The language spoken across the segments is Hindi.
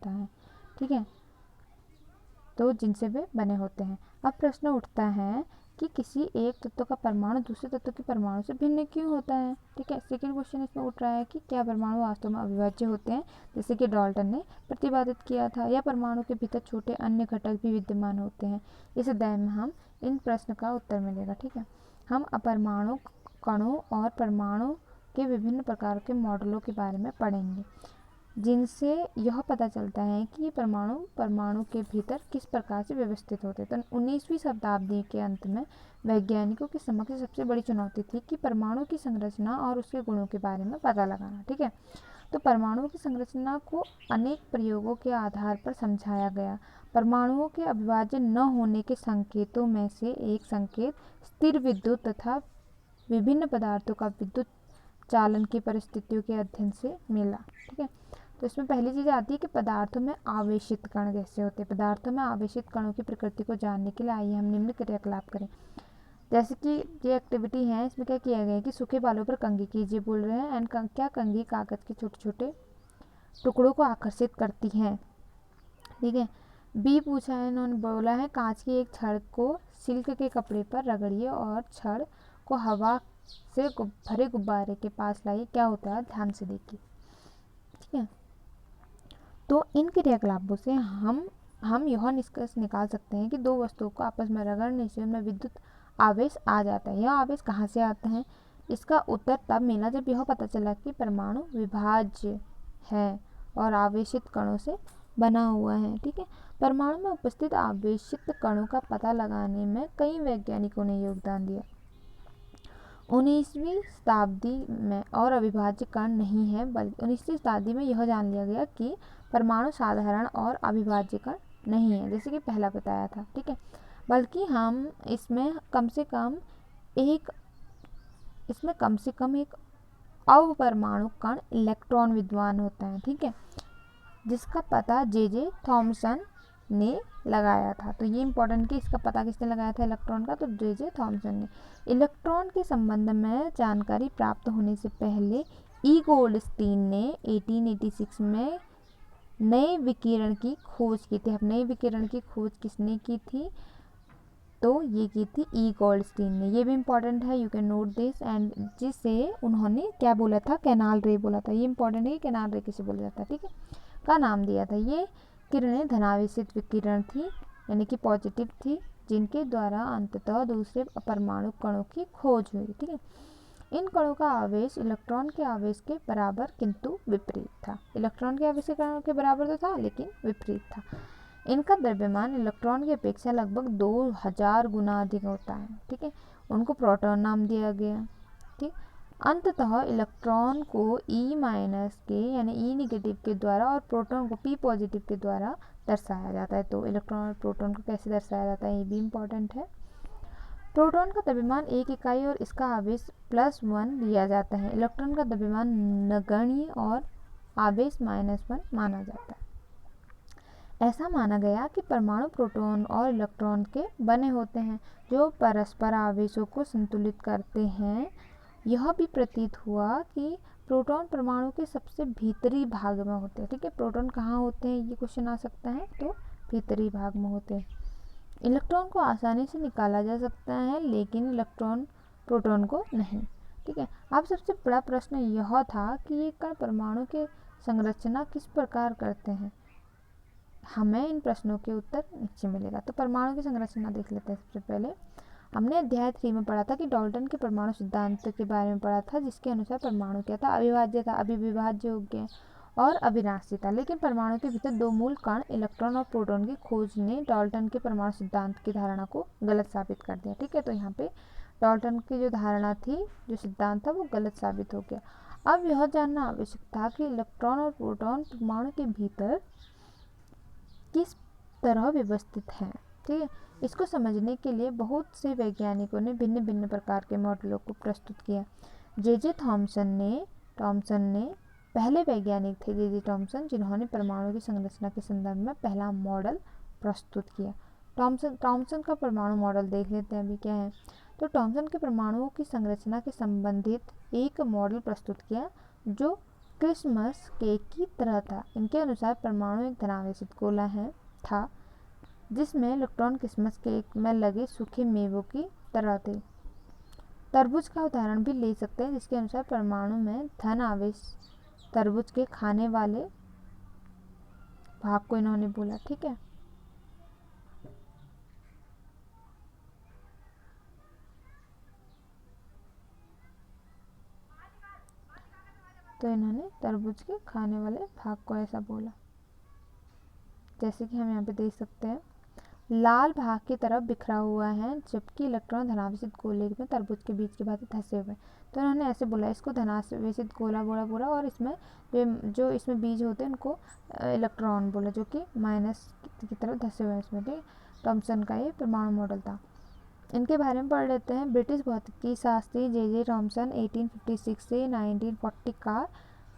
होता है, ठीक है, तो जिनसे वे बने होते हैं। अब प्रश्न उठता है कि किसी एक तत्व का परमाणु दूसरे तत्व के परमाणु से भिन्न क्यों होता है, ठीक है। सेकंड क्वेश्चन इसमें उठ रहा है कि क्या परमाणु वास्तव में अविभाज्य होते हैं जैसे कि डाल्टन ने प्रतिपादित किया था, या परमाणु के भीतर छोटे अन्य घटक भी विद्यमान होते हैं। इस अध्याय में हम इन प्रश्न का उत्तर मिलेगा, ठीक है। हम अपरमाणु कणों और परमाणु के विभिन्न प्रकार के मॉडलों के बारे में पढ़ेंगे, जिनसे यह पता चलता है कि परमाणु के भीतर किस प्रकार से व्यवस्थित होते हैं। तो 19वीं शताब्दी के अंत में वैज्ञानिकों के समक्ष सबसे बड़ी चुनौती थी कि परमाणु की संरचना और उसके गुणों के बारे में पता लगाना, ठीक है। तो परमाणुओं की संरचना को अनेक प्रयोगों के आधार पर समझाया गया। परमाणुओं के अविभाज्य न होने के संकेतों में से एक संकेत स्थिर विद्युत तथा विभिन्न पदार्थों का विद्युत चालन की परिस्थितियों के अध्ययन से मिला, ठीक है। तो इसमें पहली चीज़ आती है कि पदार्थों में आवेशित कण कैसे होते हैं। पदार्थों में आवेशित कणों की प्रकृति को जानने के लिए आइए हम निम्न क्रियाकलाप करें। जैसे कि ये एक्टिविटी है, इसमें क्या किया गया है कि सूखे बालों पर कंघी कीजिए बोल रहे हैं, एंड क्या कंघी कागज के छोटे छोटे टुकड़ों को आकर्षित करती है, ठीक है। बी पूछा है, इन्होंने बोला है कांच की एक छड़ को सिल्क के कपड़े पर रगड़िए और छड़ को हवा से भरे गुब्बारे के पास लाइए, क्या होता है ध्यान से देखिए, ठीक है। तो इन क्रियाकलापों से हम यह निष्कर्ष निकाल सकते हैं कि दो वस्तुओं को आपस में रगड़ने से उनमें विद्युत आवेश आ जाता है। यह आवेश कहाँ से आता है, इसका उत्तर तब मिला जब यह पता चला कि परमाणु विभाज्य है और आवेशित कणों से बना हुआ है, ठीक है। परमाणु में उपस्थित आवेशित कणों का पता लगाने में कई वैज्ञानिकों ने योगदान दिया। 19वीं शताब्दी में और अविभाज्य कण नहीं है, बल्कि 19वीं शताब्दी में यह जान लिया गया कि परमाणु साधारण और अविभाज्य कण नहीं है, जैसे कि पहला बताया था, ठीक है, बल्कि हम इसमें कम से कम एक अवपरमाणु कण इलेक्ट्रॉन विद्वान होता है, ठीक है, जिसका पता जे थॉमसन ने लगाया था। तो ये इंपॉर्टेंट कि इसका पता किसने लगाया था इलेक्ट्रॉन का, तो जे थॉमसन ने। इलेक्ट्रॉन के संबंध में जानकारी प्राप्त होने से पहले ई गोल्डस्टीन ने 1886 में नए विकिरण की खोज की थी। अब नए विकिरण की खोज किसने की थी, तो ये की थी ई गोल्डस्टीन ने। ये भी इंपॉर्टेंट है, you can note this, and जिसे उन्होंने क्या बोला था, कैनाल रे बोला था। ये इंपॉर्टेंट है, कैनाल रे किसे बोला जाता है, ठीक है, का नाम दिया था। ये किरणें धनावेशित विकिरण थी, यानी कि पॉजिटिव थी, जिनके द्वारा अंततः दूसरे परमाणु कणों की खोज हुई, ठीक है। इन कणों का आवेश इलेक्ट्रॉन के आवेश के बराबर किंतु विपरीत था। इलेक्ट्रॉन के आवेश के बराबर तो था, लेकिन विपरीत था। इनका द्रव्यमान इलेक्ट्रॉन की अपेक्षा लगभग 2000 गुना अधिक होता है, ठीक है। उनको प्रोटॉन नाम दिया गया, ठीक। अंततः इलेक्ट्रॉन को ई माइनस के यानी ई निगेटिव के द्वारा और प्रोटॉन को पी पॉजिटिव के द्वारा दर्शाया जाता है। तो इलेक्ट्रॉन और प्रोटॉन को कैसे दर्शाया जाता है, ये भी इम्पॉर्टेंट है। प्रोटॉन का द्रव्यमान 1 इकाई और इसका आवेश +1 लिया जाता है। इलेक्ट्रॉन का द्रव्यमान नगण्य और आवेश -1 माना जाता है। ऐसा माना गया कि परमाणु प्रोटॉन और इलेक्ट्रॉन के बने होते हैं, जो परस्पर आवेशों को संतुलित करते हैं। यह भी प्रतीत हुआ कि प्रोटॉन परमाणु के सबसे भीतरी भाग में होते हैं, ठीक है। प्रोटॉन कहाँ होते हैं, ये क्वेश्चन आ सकता है, तो भीतरी भाग में होते हैं। इलेक्ट्रॉन को आसानी से निकाला जा सकता है, लेकिन इलेक्ट्रॉन प्रोटॉन को नहीं, ठीक है। अब सबसे बड़ा प्रश्न यह था कि ये कण परमाणु के संरचना किस प्रकार करते हैं। हमें इन प्रश्नों के उत्तर नीचे मिलेगा। तो परमाणु की संरचना देख लेते हैं। सबसे पहले हमने अध्याय 3 में पढ़ा था कि डाल्टन के परमाणु सिद्धांत के बारे में पढ़ा था, जिसके अनुसार परमाणु क्या था, अविभाज्य था, अविभाज्य योग्य और अविनाशी था। लेकिन परमाणु के भीतर दो मूल कण इलेक्ट्रॉन और प्रोटॉन की खोज ने डाल्टन के परमाणु सिद्धांत की धारणा को गलत साबित कर दिया, ठीक है। तो यहाँ पे डाल्टन की जो धारणा थी, जो सिद्धांत था, वो गलत साबित हो गया। अब यह जानना आवश्यक था कि इलेक्ट्रॉन और प्रोटॉन परमाणु के भीतर किस तरह व्यवस्थित हैं, ठीक है। इसको समझने के लिए बहुत से वैज्ञानिकों ने भिन्न भिन्न प्रकार के मॉडलों को प्रस्तुत किया। जे थॉमसन ने पहले वैज्ञानिक थे, जे थॉमसन, जिन्होंने परमाणु की संरचना के संदर्भ में पहला मॉडल प्रस्तुत किया। थॉमसन का परमाणु मॉडल देख लेते हैं अभी क्या है। तो थॉमसन के परमाणुओं की संरचना के संबंधित एक मॉडल प्रस्तुत किया, जो क्रिसमस केक की तरह था। इनके अनुसार परमाणु एक धनावेशित गोला था जिसमें इलेक्ट्रॉन क्रिसमस केक में लगे सूखे मेवों की तरह थे। तरबूज का उदाहरण भी ले सकते हैं, जिसके अनुसार परमाणु में धन आवेश तरबूज के खाने वाले भाग को इन्होंने बोला। ठीक है, तो इन्होंने तरबूज के खाने वाले भाग को ऐसा बोला। जैसे कि हम यहाँ पे देख सकते हैं, लाल भाग की तरफ बिखरा हुआ है जबकि इलेक्ट्रॉन धनावेशित गोले में तरबूज के बीज की भांति धंसे हुए। तो इन्होंने ऐसे बोला, इसको धनावेशित गोला बोला पूरा, और इसमें जो इसमें बीज होते हैं उनको इलेक्ट्रॉन बोला, जो कि माइनस की तरफ धंसे हुए हैं इसमें। ठीक, थॉमसन का ये परमाणु मॉडल था। इनके बारे में पढ़ लेते हैं। ब्रिटिश भौतिकी शास्त्री जे थॉमसन 1856 से 1940 का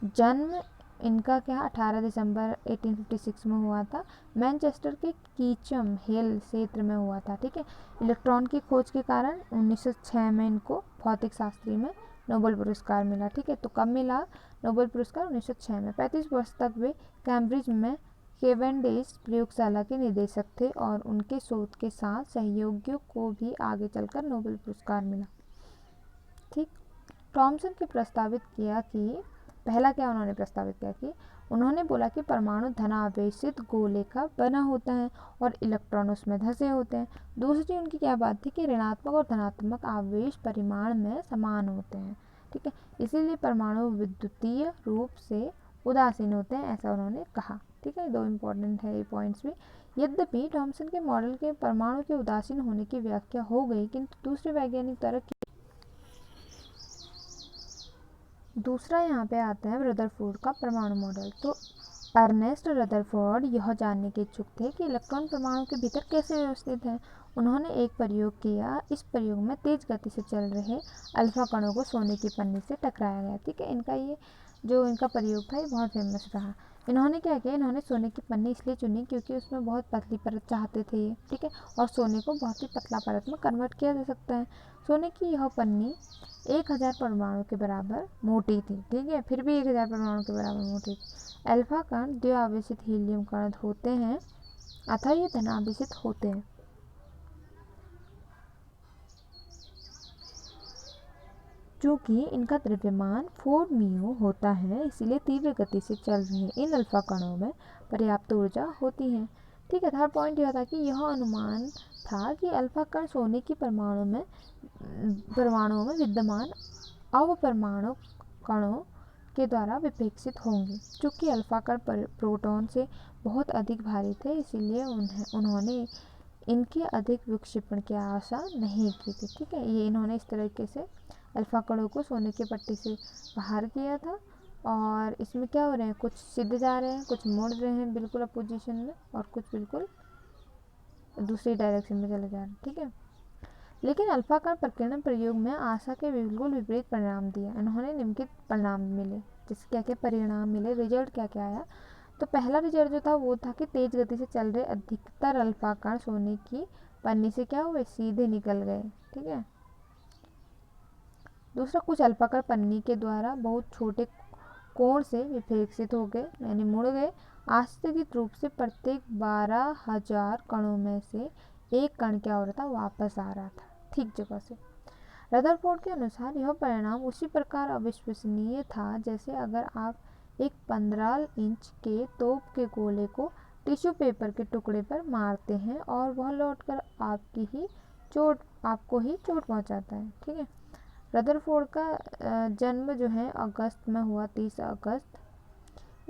जन्म इनका 18 दिसंबर 1856 में हुआ था। मैनचेस्टर के कीचम हिल क्षेत्र में हुआ था। ठीक है, इलेक्ट्रॉन की खोज के कारण 1906 में इनको भौतिक शास्त्री में नोबेल पुरस्कार मिला। ठीक है, तो कब मिला नोबेल पुरस्कार? 1906 में। 35 वर्ष तक वे कैम्ब्रिज में केवेंडिश प्रयोगशाला के निदेशक थे और उनके शोध के साथ सहयोगियों को भी आगे चलकर नोबेल पुरस्कार मिला। ठीक, थॉमसन ने प्रस्तावित किया कि पहला क्या उन्होंने प्रस्तावित किया कि उन्होंने बोला कि परमाणु धनावेशित गोले का बना होता है और इलेक्ट्रॉन उसमें धंसे होते हैं। दूसरी उनकी क्या बात थी कि ऋणात्मक और धनात्मक आवेश परिमाण में समान होते हैं। ठीक है, इसीलिए परमाणु विद्युतीय रूप से उदासीन होते हैं, ऐसा उन्होंने कहा। ठीक है, दो इम्पोर्टेंट है ये पॉइंट्स भी। यद्यपि थॉमसन के मॉडल के परमाणु के उदासीन होने की व्याख्या हो गई, किंतु दूसरे वैज्ञानिक द्वारा दूसरा यहाँ पे आता है रदरफोर्ड का परमाणु मॉडल। तो अर्नेस्ट रदरफोर्ड यह जानने के इच्छुक थे कि इलेक्ट्रॉन परमाणु के भीतर कैसे व्यवस्थित है। उन्होंने एक प्रयोग किया। इस प्रयोग में तेज गति से चल रहे अल्फा कणों को सोने की पन्नी से टकराया गया। ठीक है, इनका ये जो इनका प्रयोग था ये बहुत फेमस रहा। इन्होंने क्या किया, इन्होंने सोने की पन्नी इसलिए चुनी क्योंकि उसमें बहुत पतली परत चाहते थे ये। ठीक है, और सोने को बहुत ही पतला परत में कन्वर्ट किया जा सकता है। सोने की यह पन्नी 1000 परमाणु के बराबर मोटी थी। ठीक है, फिर भी 1000 परमाणु के बराबर मोटी थी। अल्फा कण द्विआवेशित हीलियम कण होते हैं, अतः ये धनावेशित होते हैं। चूँकि इनका द्रव्यमान 4 म्यू होता है, इसीलिए तीव्र गति से चल रहे इन अल्फा कणों में पर्याप्त ऊर्जा होती है। ठीक है, थर्ड पॉइंट यह था कि यह अनुमान था कि अल्फा कण सोने की परमाणुओं में विद्यमान अवपरमाणु कणों के द्वारा विपेक्षित होंगे। चूँकि अल्फा कण प्रोटॉन से बहुत अधिक भारी थे, इसीलिए उन्होंने इनके अधिक विक्षेपण की आशा नहीं की थी। ठीक है, ये इन्होंने इस तरीके से अल्फा कणों को सोने की पट्टी से बाहर किया था। और इसमें क्या हो रहे हैं, कुछ सीधे जा रहे हैं, कुछ मुड़ रहे हैं बिल्कुल अपोजिशन में, और कुछ बिल्कुल दूसरी डायरेक्शन में चले जा रहे हैं। ठीक है, लेकिन अल्फा कण प्रकीर्णन प्रयोग में आशा के बिल्कुल विपरीत परिणाम दिया। इन्होंने निम्नलिखित परिणाम मिले। जैसे क्या क्या परिणाम मिले, रिजल्ट क्या क्या आया। तो पहला रिजल्ट जो था वो था कि तेज गति से चल रहे अधिकतर अल्फा कण सोने की पन्नी से क्या हुए, सीधे निकल गए। ठीक है, दूसरा, कुछ अल्फा कण पन्नी के द्वारा बहुत छोटे कोण से विपेक्षित हो गए, यानी मुड़ गए। आश्चर्यजनक रूप से प्रत्येक 12,000 कणों में से एक कण क्या हो रहा था, वापस आ रहा था ठीक जगह से। रदरफोर्ड के अनुसार यह परिणाम उसी प्रकार अविश्वसनीय था जैसे अगर आप एक 15 इंच के तोप के गोले को टिश्यू पेपर के टुकड़े पर मारते हैं और वह लौटकर आपको ही चोट पहुंचाता है। ठीक है, रदरफोर्ड का जन्म जो है अगस्त में हुआ, 30 अगस्त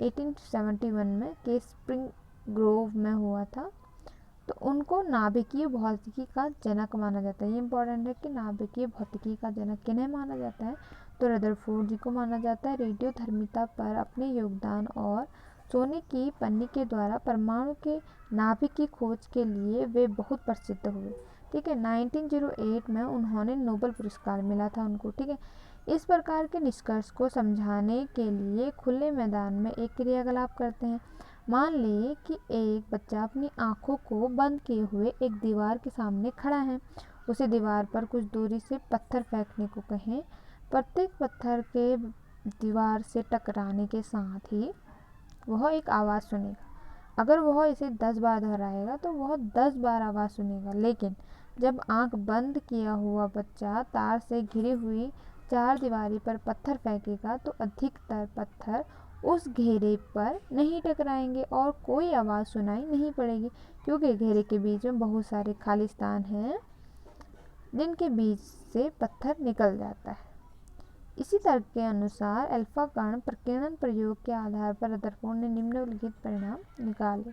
1871 में के स्प्रिंग ग्रोव में हुआ था। तो उनको नाभिकीय भौतिकी का जनक माना जाता है। ये इंपॉर्टेंट है कि नाभिकीय भौतिकी का जनक किन्हें माना जाता है, तो रदरफोर्ड जी को माना जाता है। रेडियोधर्मिता पर अपने योगदान और सोने की पन्नी के द्वारा परमाणु के नाभिक की खोज के लिए वे बहुत प्रसिद्ध हुए। ठीक है, 1908 में उन्होंने नोबेल पुरस्कार मिला था उनको। ठीक है, इस प्रकार के निष्कर्ष को समझाने के लिए खुले मैदान में एक क्रियाकलाप करते हैं। मान लें कि एक बच्चा अपनी आँखों को बंद किए हुए एक दीवार के सामने खड़ा है। उसे दीवार पर कुछ दूरी से पत्थर फेंकने को कहें। प्रत्येक पत्थर के दीवार से टकराने के साथ ही वह एक आवाज़ सुनेगा। अगर वह इसे 10 बार दोहराएगा तो वह 10 बार आवाज़ सुनेगा। लेकिन जब आंख बंद किया हुआ बच्चा तार से घिरी हुई चारदीवारी पर पत्थर फेंकेगा तो अधिकतर पत्थर उस घेरे पर नहीं टकराएंगे और कोई आवाज़ सुनाई नहीं पड़ेगी, क्योंकि घेरे के बीच में बहुत सारे खाली स्थान हैं जिनके बीच से पत्थर निकल जाता है। इसी तर्क के अनुसार अल्फा कण प्रकीर्णन प्रयोग के आधार पर रदरफोर्ड ने निम्नलिखित परिणाम निकाले।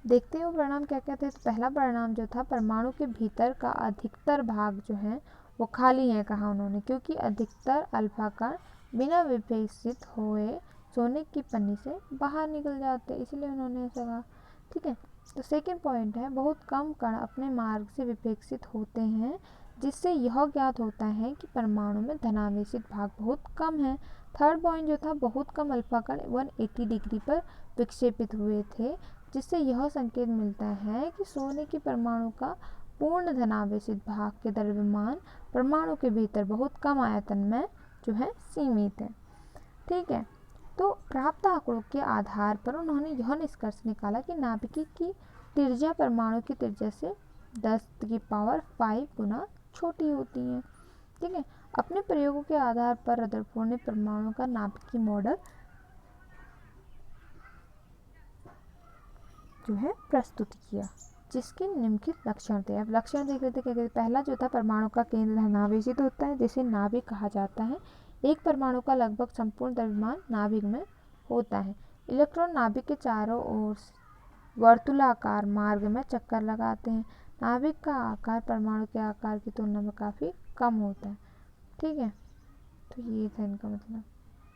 देखते हैं वो परिणाम क्या क्या थे। तो पहला परिणाम जो था, परमाणु के भीतर का अधिकतर भाग जो है वो खाली है, कहा उन्होंने, क्योंकि अधिकतर अल्फा कण बिना विभेदित हुए सोने की पन्नी से बाहर निकल जाते, इसलिए उन्होंने ऐसा कहा। ठीक है। तो सेकंड पॉइंट है, बहुत कम कण अपने मार्ग से विभेदित होते हैं, जिससे यह ज्ञात होता है कि परमाणु में धनावेशित भाग बहुत कम है। थर्ड पॉइंट जो था, बहुत कम अल्फा कण 180 डिग्री पर विक्षेपित हुए थे, जिससे यह संकेत मिलता है कि सोने की परमाणु का पूर्ण धनावेशित भाग के द्रव्यमान परमाणु के भीतर बहुत कम आयतन में जो है सीमित है। ठीक है। तो प्राप्त आंकड़ों के आधार पर उन्होंने यह निष्कर्ष निकाला कि नाभिक की त्रिज्या परमाणु की त्रिज्या से 10⁵ गुना छोटी होती है। ठीक है। अपने प्रयोगों के आधार पर रदरफोर्ड ने परमाणु का नाभिकीय मॉडल जो है प्रस्तुत किया, जिसके निम्नलिखित लक्षण थे। अब लक्षण देख लेते क्या। पहला जो था, परमाणु का केंद्र धनावेशित होता है, जिसे नाभिक कहा जाता है। एक परमाणु का लगभग संपूर्ण द्रव्यमान नाभिक में होता है। इलेक्ट्रॉन नाभिक के चारों ओर वर्तुलाकार मार्ग में चक्कर लगाते हैं। नाभिक का आकार परमाणु के आकार की तुलना में काफ़ी कम होता है। ठीक है। तो ये था इनका मतलब।